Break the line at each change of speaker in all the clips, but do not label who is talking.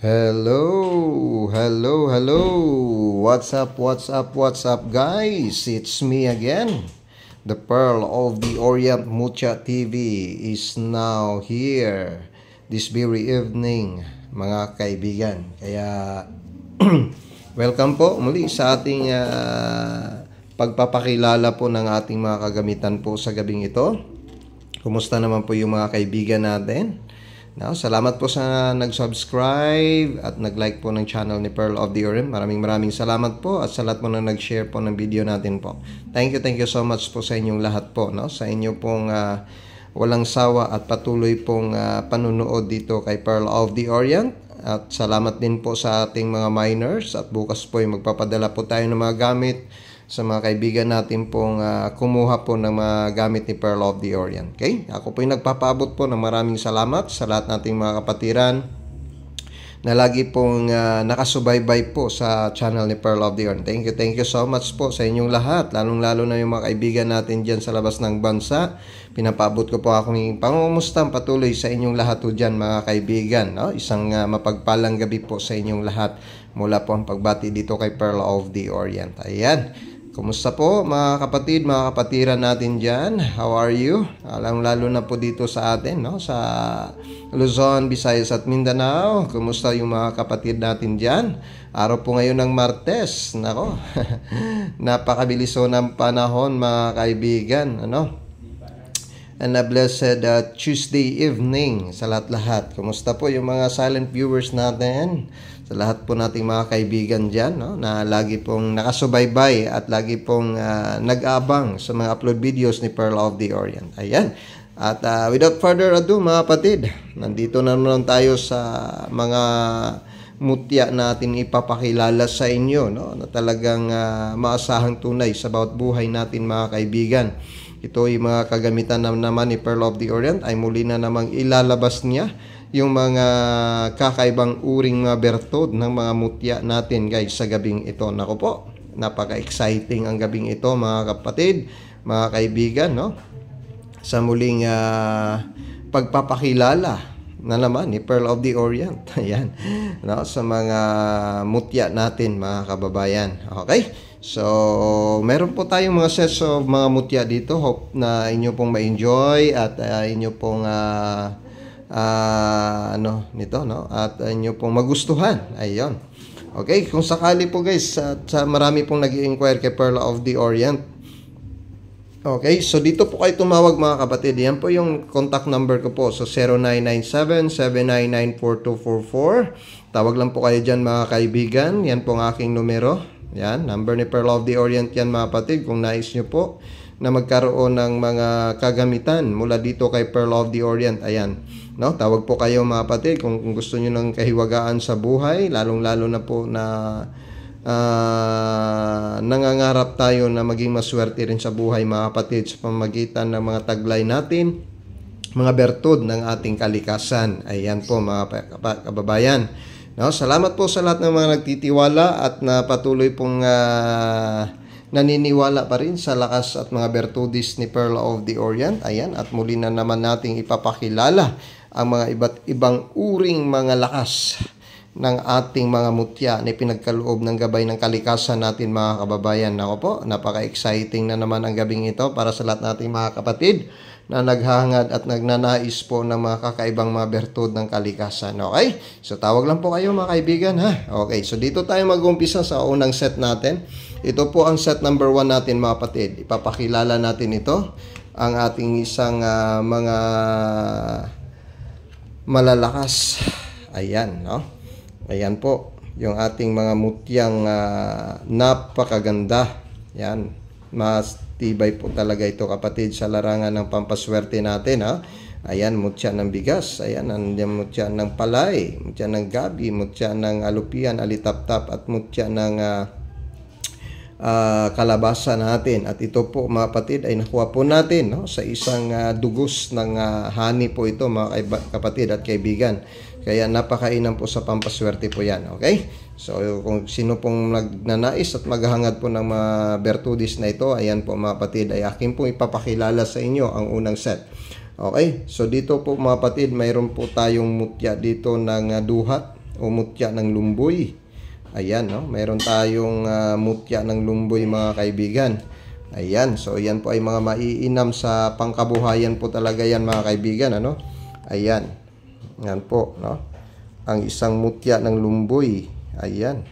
Hello. What's up, guys? It's me again. The Pearl of the Orient Mucha TV is now here this very evening, mga kaibigan. Kaya, welcome po muli sa ating pagpapakilala po ng ating mga kagamitan po sa gabing ito. Kumusta naman po yung mga kaibigan natin? Now, salamat po sa nag-subscribe at nag-like po ng channel ni Pearl of the Orient. Maraming salamat po at sa lahat po na nag-share po ng video natin po. Thank you so much po sa inyong lahat po, no? Sa inyo pong walang sawa at patuloy pong panunood dito kay Pearl of the Orient. At salamat din po sa ating mga miners at bukas po ay magpapadala po tayo ng mga gamit sa mga kaibigan natin pong kumuha po ng mga gamit ni Pearl of the Orient. Okay? Ako po yung nagpapaabot po ng maraming salamat sa lahat nating mga kapatiran na lagi pong nakasubaybay po sa channel ni Pearl of the Orient. Thank you so much po sa inyong lahat, lalong-lalo na yung mga kaibigan natin dyan sa labas ng bansa. Pinapaabot ko po akong pangungumustang patuloy sa inyong lahat po dyan, mga kaibigan. No? Isang mapagpalang gabi po sa inyong lahat mula po ang pagbati dito kay Pearl of the Orient. Ayan. Kumusta po mga kapatid, mga kapatiran natin dyan? How are you? Lalo na po dito sa atin, no? Sa Luzon, Visayas at Mindanao. Kumusta yung mga kapatid natin dyan? Araw po ngayon ng Martes. Nako, napakabilis po ng panahon, mga kaibigan. Ano? And a blessed Tuesday evening sa lahat-lahat. Kumusta po yung mga silent viewers natin? Sa lahat po nating mga kaibigan dyan, no? Na lagi pong nakasubaybay at lagi pong nag-aabang sa mga upload videos ni Pearl of the Orient. Ayan. At without further ado, mga kapatid, nandito na naman tayo sa mga mutya natin ipapakilala sa inyo, no? Na talagang maasahang tunay sa bawat buhay natin, mga kaibigan. Ito ay mga kagamitan naman ni Pearl of the Orient ay muli na namang ilalabas niya yung mga kakaibang uring mga bertod ng mga mutya natin, guys, sa gabing ito. Nako po, napaka-exciting ang gabing ito, mga kapatid, mga kaibigan, no? Sa muling pagpapakilala na naman ni Pearl of the Orient. Ayan, no? Sa mga mutya natin, mga kababayan. Okay? So, meron po tayong mga sets of mga mutya dito. Hope na inyo pong ma-enjoy at inyo pong nito, no? At inyo pong magustuhan. Ayun. Okay, kung sakali po, guys, at marami pong nag-i-inquire kay Pearl of the Orient. Okay, so dito po kayo tumawag, mga kapatid. Yan po yung contact number ko po. So 0997-799-4244. Tawag lang po kayo dyan, mga kaibigan. Yan po ang aking numero. Yan, number ni Pearl of the Orient yan, mga kapatid. Kung nais nyo po na magkaroon ng mga kagamitan mula dito kay Pearl of the Orient, ayan, no? Tawag po kayo, mga kapatid, kung gusto nyo ng kahiwagaan sa buhay, lalong-lalo na po na nangangarap tayo na maging maswerte rin sa buhay, mga kapatid, sa pamamagitan ng mga taglay natin, mga bertud ng ating kalikasan. Ayan po, mga kababayan. No, salamat po sa lahat ng mga nagtitiwala at na patuloy pong naniniwala pa rin sa lakas at mga bertudis ni Pearl of the Orient. Ayan, at muli na naman nating ipapakilala ang mga iba't ibang uring mga lakas ng ating mga mutya na pinagkaloob ng gabay ng kalikasan natin, mga kababayan. Ako po, napaka-exciting na naman ang gabing ito para sa lahat nating mga kapatid na naghahangad at nagnanais po ng mga kakaibang mga bertud ng kalikasan. Okay? So, tawag lang po kayo, mga kaibigan, ha? Okay, so dito tayo mag-umpisa sa unang set natin. Ito po ang set number 1 natin, mga kapatid. Ipapakilala natin ito. Ang ating isang mga malalakas. Ayan, no? Ayan po, yung ating mga mutyang napakaganda. Yan, mas tibay po talaga ito, kapatid, sa larangan ng pampaswerte natin, ha? Ayan, mutya ng bigas. Ayan, nandiyan mutya ng palay, mutya ng gabi, mutya ng alupian, alitap-tap, at mutya ng kalabasa natin. At ito po, mga kapatid, ay nakuha po natin, no? Sa isang dugos ng honey po ito, mga kapatid at kaibigan. Kaya napakainam po sa pampaswerte po yan. Okay? So, kung sino pong nagnanais at maghahangad po ng mga bertudis na ito, ayan po, mga kapatid, ay akin pong ipapakilala sa inyo ang unang set. Okay? So, dito po, mga kapatid, mayroon po tayong mutya dito ng duhat. o mutya ng lumboy. Ayan, no? Mayroon tayong mutya ng lumboy mga kaibigan. Ayan, so yan po ay mga maiinam sa pangkabuhayan po talaga yan mga kaibigan, ano? Ayan. Yan po, no? Ang isang mutya ng lumboy. Ayan.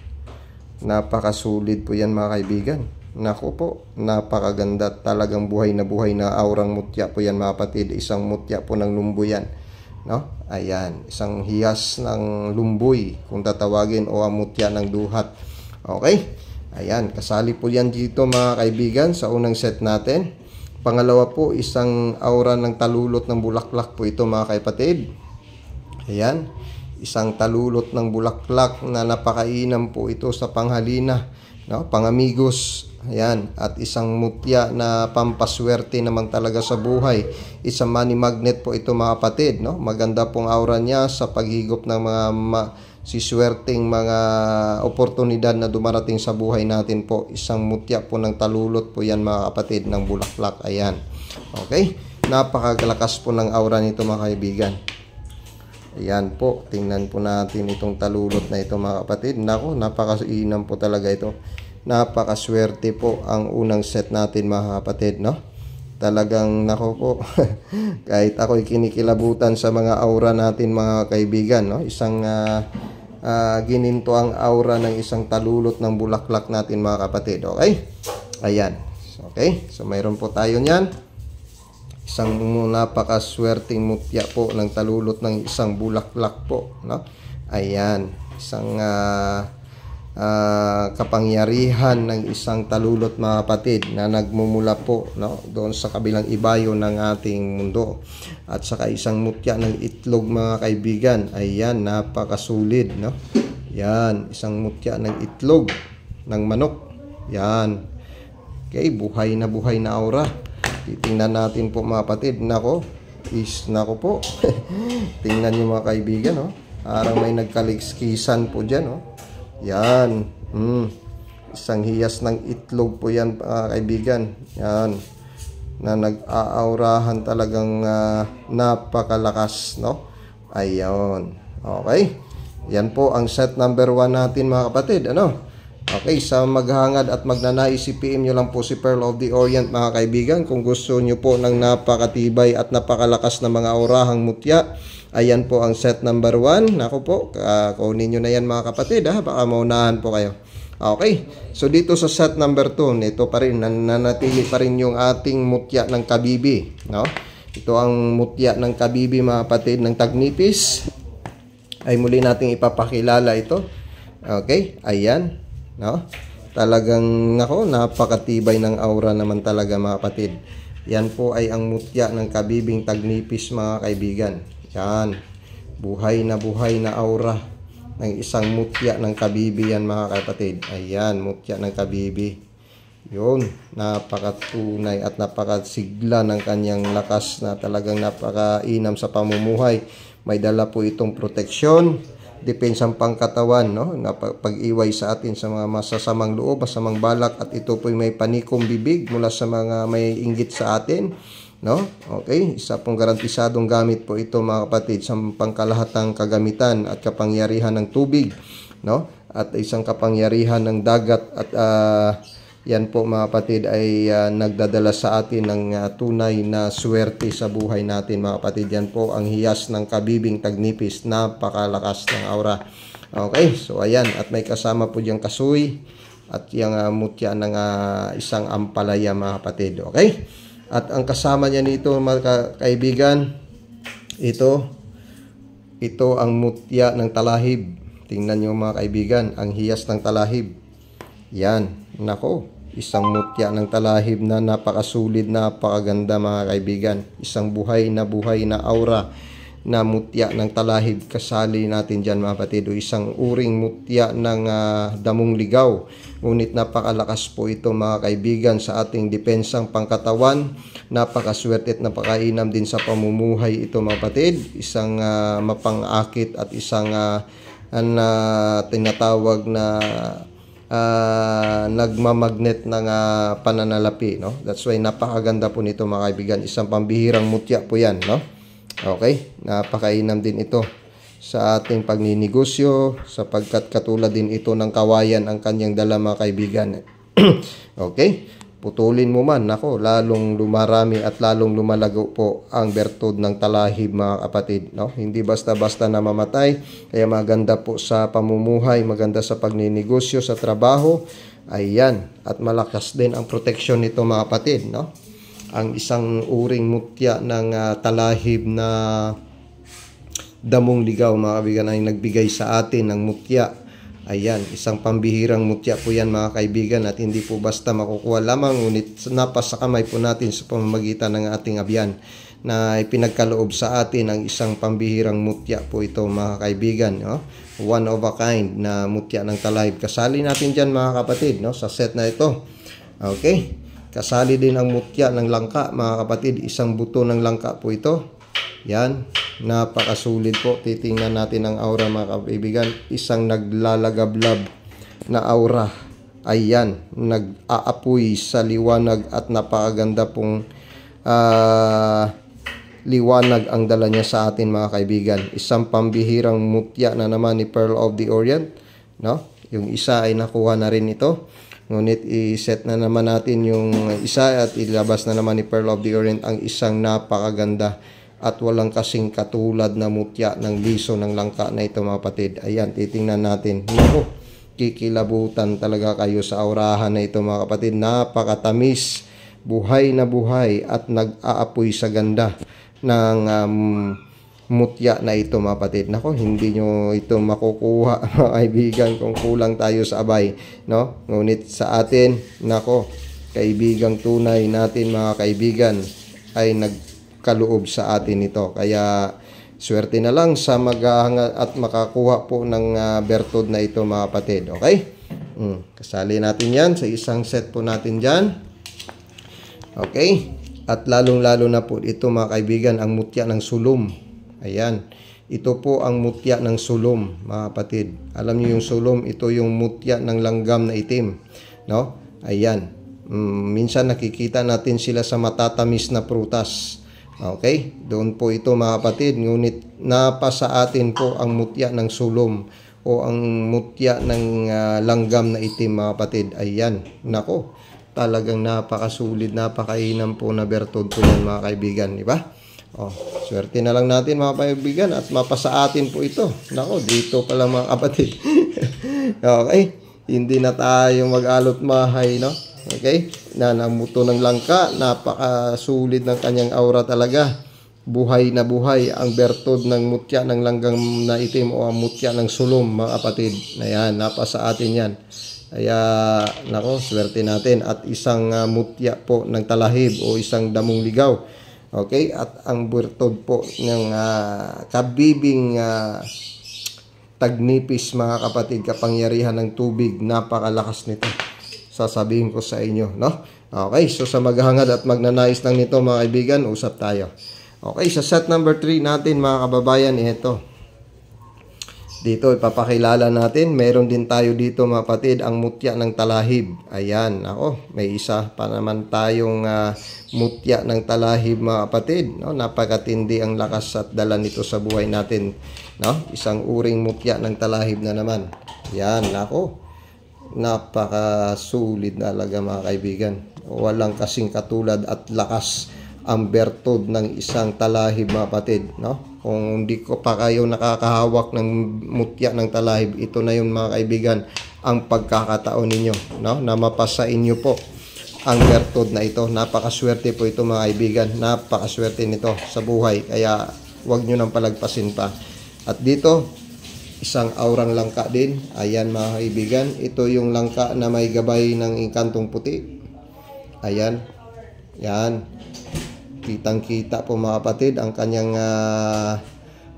Napakasulit po yan mga kaibigan. Naku po, napakaganda. Talagang buhay na aurang mutya po yan mga kapatid. Isang mutya po ng lumboy yan, no? Ayan, isang hiyas ng lumboy kung tatawagin, o ang mutya ng duhat. Okay? Ayan, kasali po yan dito mga kaibigan sa unang set natin. Pangalawa po, isang aura ng talulot ng bulaklak po ito mga kapatid. Ayan, isang talulot ng bulaklak na napakainam po ito sa panghalina, no? Pangamigos. Ayan, at isang mutya na pampaswerte naman talaga sa buhay. Isang money magnet po ito mga kapatid, no? Maganda pong aura niya sa paghigop ng mga siswerteng mga oportunidad na dumarating sa buhay natin po. Isang mutya po ng talulot po yan mga kapatid ng bulaklak. Ayan. Okay? Napakalakas po ng aura nito mga kaibigan. Ayan po. Tingnan po natin itong talulot na ito mga kapatid. Nako, napakainam po talaga ito. Napakaswerte po ang unang set natin mga kapatid, no? Talagang nako po. Kahit ako'y kinikilabutan sa mga aura natin mga kaibigan, no? Isang gininto ang aura ng isang talulot ng bulaklak natin mga kapatid. Okay? Ayan. Okay? So mayroon po tayo niyan. Isang napakaswerteng mutya po ng talulot ng isang bulaklak po, no? Ayan. Isang kapangyarihan ng isang talulot mga kapatid na nagmumula po, no, doon sa kabilang ibayo ng ating mundo. At saka isang mutya ng itlog mga kaibigan. Ayan, napakasulit, no? Yan, isang mutya ng itlog ng manok. Yan. Okay, buhay na aura. Titingnan natin po mga kapatid. Nako po. Tingnan nyo mga kaibigan, no? Parang may nagkaliskisan po dyan, no? Yan. Isang hiyas ng itlog po yan mga kaibigan. Yan. Na nag-aaurahan talagang napakalakas, no? Ayun. Okay. Yan po ang set number 1 natin mga kapatid. Ano? Okay, sa maghangad at magnanais, PM nyo lang po si Pearl of the Orient mga kaibigan. Kung gusto nyo po ng napakatibay at napakalakas na mga aurahang mutya, ayan po ang set number 1. Naku po, kunin nyo na yan mga kapatid, ha? Baka maunahan po kayo. Okay, so dito sa set number 2, ito pa rin, nananatili pa rin yung ating mutya ng kabibi, no? Ito ang mutya ng kabibi mga kapatid ng tagnipis. Ay muli nating ipapakilala ito. Okay, ayan, no? Talagang nako, napakatibay ng aura naman talaga mga kapatid. Yan po ay ang mutya ng kabibing tagnipis mga kaibigan. Yan, buhay na aura ng isang mutya ng kabibi yan mga kapatid. Ayan, mutya ng kabibi. Yun, napakatunay at napakasigla ng kanyang lakas na talagang napakainam sa pamumuhay. May dala po itong proteksyon, depensang pangkatawan, no? Pag-iway sa atin sa mga masasamang loob, masamang balak, at ito po may panikom bibig mula sa mga may inggit sa atin, no? Okay, isa pong garantisadong gamit po ito mga kapatid sa pangkalahatang kagamitan at kapangyarihan ng tubig, no? At isang kapangyarihan ng dagat. At yan po mga kapatid ay nagdadala sa atin ng tunay na swerte sa buhay natin mga kapatid. Yan po ang hiyas ng kabibing tagnipis, napakalakas ng aura. Okay, so ayan, at may kasama po diyang kasuy at yung mutya ng isang ampalaya mga kapatid. Okay, at ang kasama niya nito mga kaibigan, ito ang mutya ng talahib. Tingnan nyo mga kaibigan, ang hiyas ng talahib. Yan, nako, isang mutya ng talahib na napakasulit, napakaganda mga kaibigan. Isang buhay na aura na mutya ng talahib. Kasali natin dyan mga kapatid, o isang uring mutya ng damong ligaw. Ngunit napakalakas po ito mga kaibigan sa ating depensang pangkatawan. Napakaswerte at napakainam din sa pamumuhay ito mga kapatid. Isang mapangakit at isang tinatawag na nagmamagnet ng pananalapi, no? That's why napakaganda po nito mga kaibigan. Isang pambihirang mutya po yan, no? Okay, napakainam din ito. sa ating pagninegosyo, sapagkat katulad din ito ng kawayan ang kanyang dala mga kaibigan. Okay? Putulin mo man, nako, lalong lumarami at lalong lumalago po ang bertud ng talahib mga kapatid. No? Hindi basta-basta na mamatay, kaya maganda po sa pamumuhay, maganda sa pagninegosyo, sa trabaho. Ayan, at malakas din ang proteksyon nito mga kapatid. No? Ang isang uring mutya ng talahib na damong ligaw mga kaibigan ay nagbigay sa atin ng mutya. Ayan, isang pambihirang mutya po yan mga kaibigan, at hindi po basta makukuha lamang, ngunit napasa kamay po natin sa pamamagitan ng ating abyan na ipinagkaloob sa atin ang isang pambihirang mutya po ito mga kaibigan. No? One of a kind na mutya ng talahib. Kasali natin dyan mga kapatid, no? Sa set na ito. Okay, kasali din ang mutya ng langka mga kapatid. Isang buto ng langka po ito. Yan, napakasulit po. Titingnan natin ang aura mga kaibigan. Isang naglalagablab na aura. Ayan, nag-aapoy sa liwanag at napakaganda pong liwanag ang dala niya sa atin mga kaibigan. Isang pambihirang mutya na naman ni Pearl of the Orient, no? Yung isa ay nakuha na rin ito. Ngunit i-set na naman natin yung isa at ilabas na naman ni Pearl of the Orient ang isang napakaganda at walang kasing katulad na mutya ng liso ng langka na ito mga kapatid. Ayan, titingnan natin. Naku, kikilabutan talaga kayo sa aurahan na ito mga kapatid. Napakatamis, buhay na buhay at nag-aapoy sa ganda ng mutya na ito mga kapatid. Naku, hindi nyo ito makukuha mga kaibigan kung kulang tayo sa abay, no? Ngunit sa atin, naku, kaibigang tunay natin mga kaibigan ay nagkaloob sa atin ito. Kaya swerte na lang sa maghahanga at makakuha po ng bertud na ito mga kapatid. Okay? Kasali natin yan sa isang set po natin dyan. Okay? At lalong-lalo na po ito mga kaibigan, ang mutya ng sulom. Ayan. Ito po ang mutya ng sulom mga kapatid. Alam niyo yung sulom, ito yung mutya ng langgam na itim. No? Ayan. Minsan nakikita natin sila sa matatamis na prutas. Okay? Doon po ito mga kapatid. Ngunit napasa atin po ang mutya ng sulom o ang mutya ng langgam na itim mga kapatid. Ayan. Nako, talagang napakasulit, napakainam po na bertud po yan mga kaibigan. Diba? Swerte na lang natin mga kaibigan at mapasa atin po ito. Nako, dito pa lang mga kapatid. Okay? Hindi na tayo mag-alot mahay, no? Okay? Namuto ng langka, napakasulit ng kanyang aura talaga. Buhay na buhay ang bertud ng mutya ng langgam na itim o ang mutya ng sulom mga kapatid. Ayan, napasa atin yan. Kaya, nako, swerte natin. At isang mutya po ng talahib o isang damong ligaw. Okay? At ang bertud po ng kabibing tagnipis mga kapatid, kapangyarihan ng tubig, napakalakas nito. Sasabihin ko sa inyo, no? Okay, so sa maghahangad at magnanais lang nito mga kaibigan, usap tayo. Okay, sa set number 3 natin mga kababayan, ito. Dito ipapakilala natin, meron din tayo dito mga kapatid, ang mutya ng talahib. Ayan, ako, may isa pa naman tayong mutya ng talahib mga kapatid, no? Napakatindi ang lakas at dala nito sa buhay natin, no? Isang uring mutya ng talahib na naman. Ayan, ako, napakasulit na talaga mga kaibigan. Walang kasing katulad at lakas ang bertud ng isang talahib mga kapatid, no? Kung hindi ko pa kayo nakakahawak ng mutya ng talahib, ito na yun mga kaibigan ang pagkakataon ninyo, no? Na mapasa inyo po ang bertud na ito. Napakaswerte po ito mga kaibigan, napakaswerte nito sa buhay, kaya huwag nyo nang palagpasin pa. At dito isang aurang langka din. Ayan mga kaibigan, ito yung langka na may gabay ng inkantong puti. Ayan, yan, kitang kita po mga kapatid ang kanyang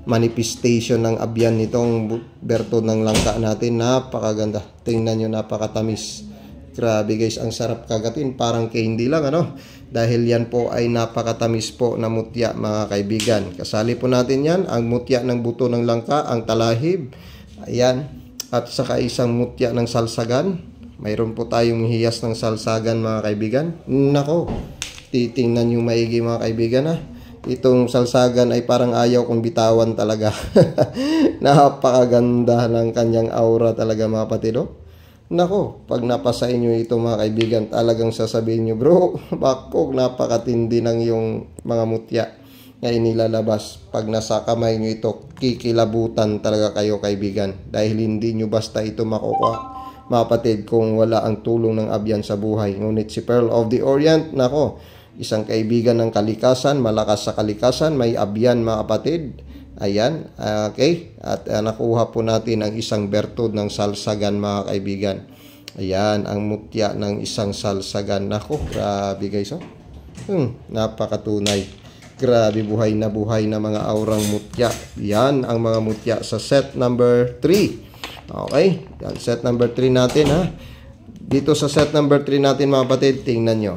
manifestation ng abyan nitong bertud ng langka natin. Napakaganda, tingnan nyo, napakatamis. Grabe guys, ang sarap kagatin, parang candy lang, ano? Dahil yan po ay napakatamis po na mutya mga kaibigan. Kasali po natin yan, ang mutya ng buto ng langka, ang talahib. Ayan, at saka isang mutya ng salsagan. Mayroon po tayong hiyas ng salsagan mga kaibigan. Nako, titingnan nyo maigi mga kaibigan ha. Itong salsagan ay parang ayaw kong bitawan talaga. Napakaganda ng kanyang aura talaga mga kapatid. Oh. Nako, pag napasa inyo ito mga kaibigan, talagang sasabihin nyo, bro, bako, napakatindi ng yung mga mutya na inilalabas. Pag nasa kamay nyo ito, kikilabutan talaga kayo kaibigan. Dahil hindi nyo basta ito makukuha, mga kapatid, kung wala ang tulong ng abyan sa buhay. Ngunit si Pearl of the Orient, nako, isang kaibigan ng kalikasan, malakas sa kalikasan, may abyan mga kapatid. Ayan, okay. At nakuha po natin ang isang bertud ng salsagan mga kaibigan. Ayan, ang mutya ng isang salsagan. Nako, grabe guys. Oh. Napakatunay. Grabe, buhay na mga aurang mutya. Yan ang mga mutya sa set number 3. Okay, yan, set number 3 natin ha. Dito sa set number 3 natin mga kapatid, tingnan nyo.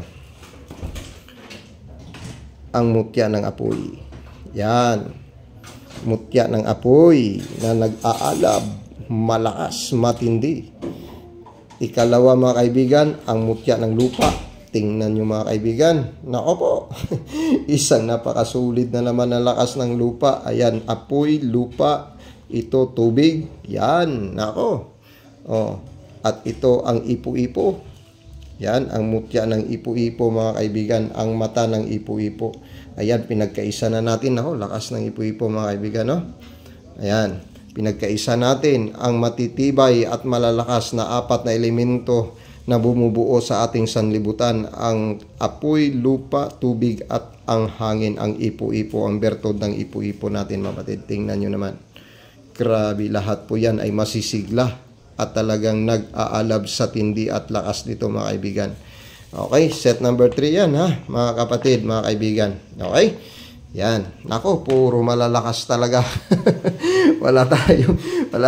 Ang mutya ng apoy. Yan. Mutya ng apoy na nag-aalab, malakas, matindi. Ikalawa mga kaibigan, ang mutya ng lupa. Tingnan nyo mga kaibigan. Nako po, isang napakasulit na naman ang lakas ng lupa. Ayan, apoy, lupa, ito tubig. Yan, nako. Oh, at ito ang ipo-ipo. Yan, ang mutya ng ipo-ipo mga kaibigan. Ang mata ng ipo-ipo. Ayan, pinagkaisa na natin. Ako, lakas ng ipo-ipo mga kaibigan, no? Ayan, pinagkaisa natin ang matitibay at malalakas na 4 na elemento na bumubuo sa ating sanlibutan. Ang apoy, lupa, tubig at ang hangin, ang ipo-ipo, ang bertod ng ipo-ipo natin mga kapatid. Tingnan nyo naman. Grabe, lahat po yan ay masisigla at talagang nag-aalab sa tindi at lakas nito mga kaibigan. Okay, set number 3 yan ha, mga kapatid, mga kaibigan. Okay, yan. Nako, puro malalakas talaga. wala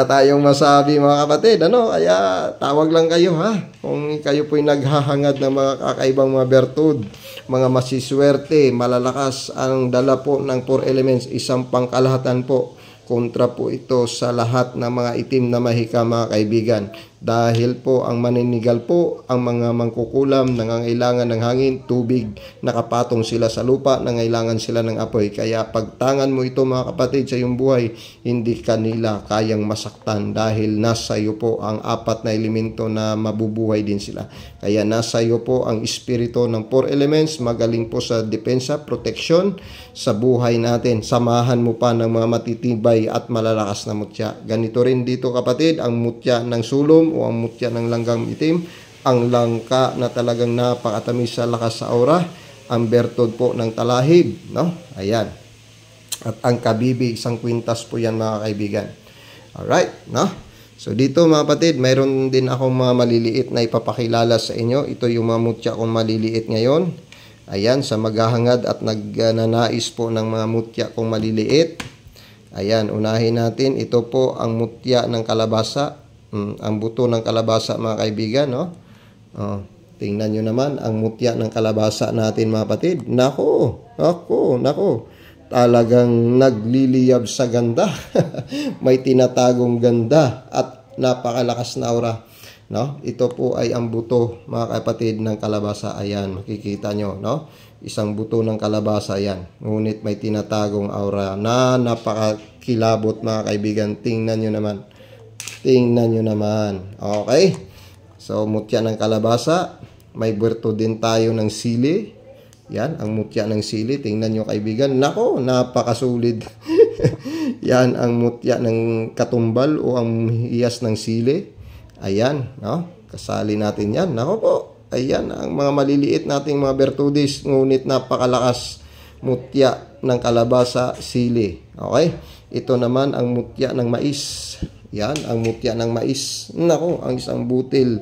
tayong masabi mga kapatid. Ano, kaya tawag lang kayo ha. Kung kayo po'y naghahangad ng mga kakaibang mga bertud, mga masiswerte, malalakas ang dala po ng 4 elements, isang pangkalahatan po. Kontra po ito sa lahat ng mga itim na mahika mga kaibigan. Dahil po ang maninigal po, ang mga mangkukulam, nangangailangan ng hangin, tubig, nakapatong sila sa lupa, nangailangan sila ng apoy. Kaya pagtangan mo ito mga kapatid sa iyong buhay, hindi kanila kayang masaktan dahil nasa iyo po ang 4 na elemento na mabubuhay din sila. Kaya nasa iyo po ang espiritu ng 4 elements, magaling po sa depensa, protection sa buhay natin. Samahan mo pa ng mga matitibay at malalakas na mutya. Ganito rin dito kapatid, ang mutya ng sulom o ang mutya ng langgang itim, ang langka na talagang napakatamis sa lakas sa aura, ang bertod po ng talahib, no? Ayan. At ang kabibi, isang kwintas po yan mga kaibigan. Alright, no? So dito mga kapatid, mayroon din akong mga maliliit na ipapakilala sa inyo. Ito yung mga mutya kong maliliit ngayon. Ayan, sa maghahangad at nagnanais po ng mga mutya kong maliliit. Ayan, unahin natin. Ito po ang mutya ng kalabasa. Ang buto ng kalabasa mga kaibigan, no? Tingnan nyo naman ang mutya ng kalabasa natin mga kapatid. Nako. Talagang nagliliyab sa ganda. May tinatagong ganda at napakalakas na aura, no? Ito po ay ang buto mga kapatid ng kalabasa. Ayan, makikita nyo, no? Isang buto ng kalabasa yan. Ngunit may tinatagong aura na napakakilabot mga kaibigan. Tingnan nyo naman. Tingnan nyo naman. Okay. So, mutya ng kalabasa. May berto din tayo ng sili. Yan, ang mutya ng sili. Tingnan nyo kaibigan. Nako, napakasulid. Yan, ang mutya ng katumbal o ang hiyas ng sili. Ayan, no? Kasali natin yan. Nako po. Ayan, ang mga maliliit nating mga bertudis. Ngunit napakalakas. Mutya ng kalabasa, sili. Okay. Ito naman ang mutya ng mais. Yan, ang mutya ng mais. Nako, ang isang butil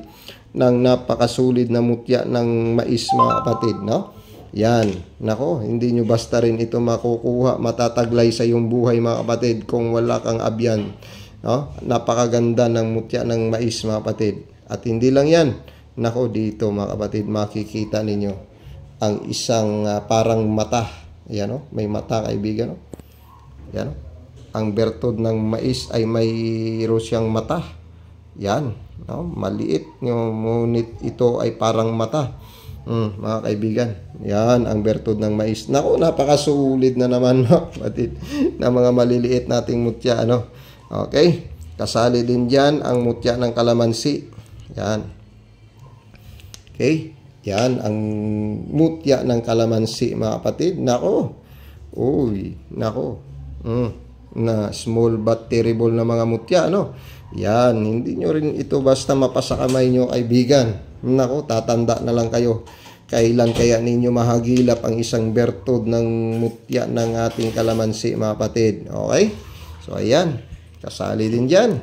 ng napakasulid na mutya ng mais mga kapatid, no? Yan, nako, hindi nyo basta rin ito makukuha, matataglay sa iyong buhay mga kapatid kung wala kang abyan, no? Napakaganda ng mutya ng mais mga kapatid. At hindi lang yan, nako, dito mga kapatid, makikita ninyo ang isang parang mata. Yan, no? May mata kaibigan, no? Yan, no? Ang bertod ng mais ay mayroon siyang mata. Yan, no? Maliit, ngunit ito ay parang mata. Mga kaibigan, yan ang bertod ng mais. Naku, napakasulit na naman, no? Batid, na mga maliliit nating mutya, ano? Okay? Kasali din dyan ang mutya ng kalamansi. Yan. Okay? Yan ang mutya ng kalamansi, mga kapatid. Nako. Uy, nako. Na small but terrible na mga mutya, ano? Yan, hindi nyo rin ito basta mapasa kamay nyo, kaibigan. Nako, tatanda na lang kayo. Kailan kaya ninyo mahagilap ang isang bertud ng mutya ng ating kalamansi, mga kapatid? Okay? So, ayan. Kasali din dyan.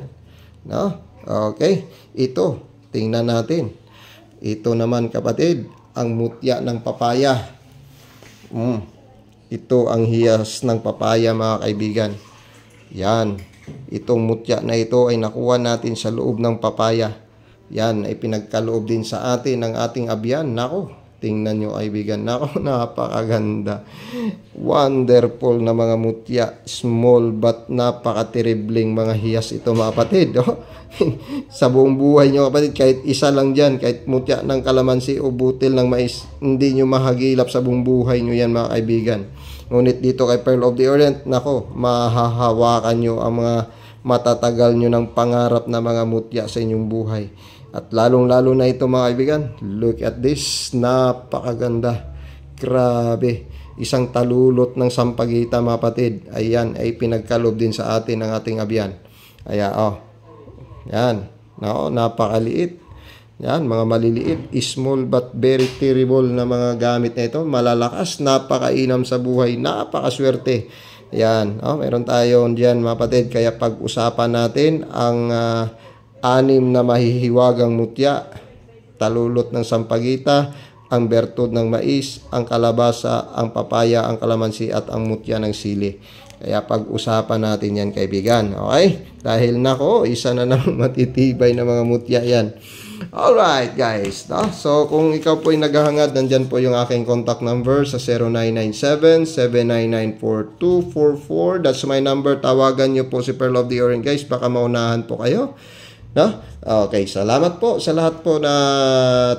No? Okay. Ito, tingnan natin. Ito naman, kapatid, ang mutya ng papaya. Ito ang hiyas ng papaya, mga kaibigan. Yan. Itong mutya na ito ay nakuha natin sa loob ng papaya. Yan ay pinagkaloob din sa atin ng ating abyan. Nako. Tingnan nyo, kaibigan. Nako, napakaganda. Wonderful na mga mutya. Small but napaka-terribling mga hiyas ito, mga kapatid. Oh. Sa buong buhay nyo, kapatid, kahit isa lang dyan, kahit mutya ng kalamansi o butil ng mais, hindi nyo mahagilap sa buong buhay nyo yan, mga kaibigan. Ngunit dito kay Pearl of the Orient, nako, mahahawakan nyo ang mga matatagal nyo ng pangarap na mga mutya sa inyong buhay. At lalong-lalo na ito, mga kaibigan. Look at this. Napakaganda. Grabe. Isang talulot ng sampagita, mga kapatid. Ayan, ay pinagkalob din sa atin ng ating abyan. Ayan, oh. Yan. No, napakaliit. Yan, mga maliliit. Small but very terrible na mga gamit na ito. Malalakas. Napakainam sa buhay. Napakaswerte. Yan. Oh, meron tayo dyan, mga kapatid. Kaya pag-usapan natin ang 6 na mahihiwagang mutya, talulot ng sampagita, ang bertud ng mais, ang kalabasa, ang papaya, ang kalamansi, at ang mutya ng sili. Kaya pag-usapan natin yan, kaibigan. Okay? Dahil nako, isa na ng matitibay na mga mutya yan. Alright, guys. No? So, kung ikaw po ay naghahangad, nandyan po yung aking contact number sa 0997-799-4244. That's my number. Tawagan nyo po si Pearl of the Orient, guys. Baka maunahan po kayo. No? Okay, salamat po sa lahat po na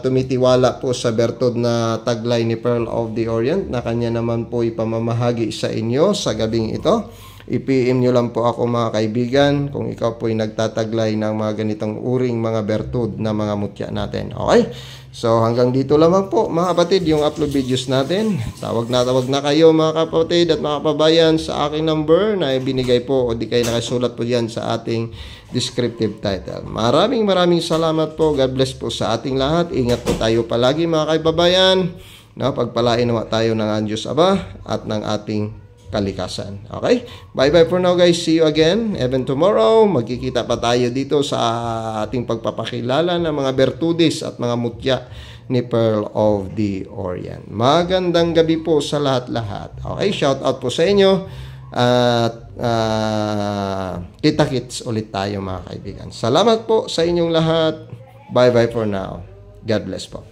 tumitiwala po sa bertud na taglay ni Pearl of the Orient na kanya naman po ipamamahagi sa inyo sa gabing ito. I-PM nyo lang po ako, mga kaibigan, kung ikaw po ay nagtataglay ng mga ganitong uring mga bertud na mga mutya natin. Okay? So, hanggang dito lamang po, mga kapatid, yung upload videos natin. Tawag na kayo, mga kapatid at mga kababayan, sa aking number na ibinigay po o di kayo nakasulat po dyan sa ating descriptive title. Maraming salamat po. God bless po sa ating lahat. Ingat po tayo palagi, mga kababayan. No, pagpalain naman tayo ng ang Diyos Aba at ng ating kalikasan. Okay? Bye-bye for now, guys. See you again. Even tomorrow, magkikita pa tayo dito sa ating pagpapakilala ng mga bertudis at mga mutya ni Pearl of the Orient. Magandang gabi po sa lahat-lahat. Okay? Shout out po sa inyo. At kita-kits ulit tayo, mga kaibigan. Salamat po sa inyong lahat. Bye-bye for now. God bless po.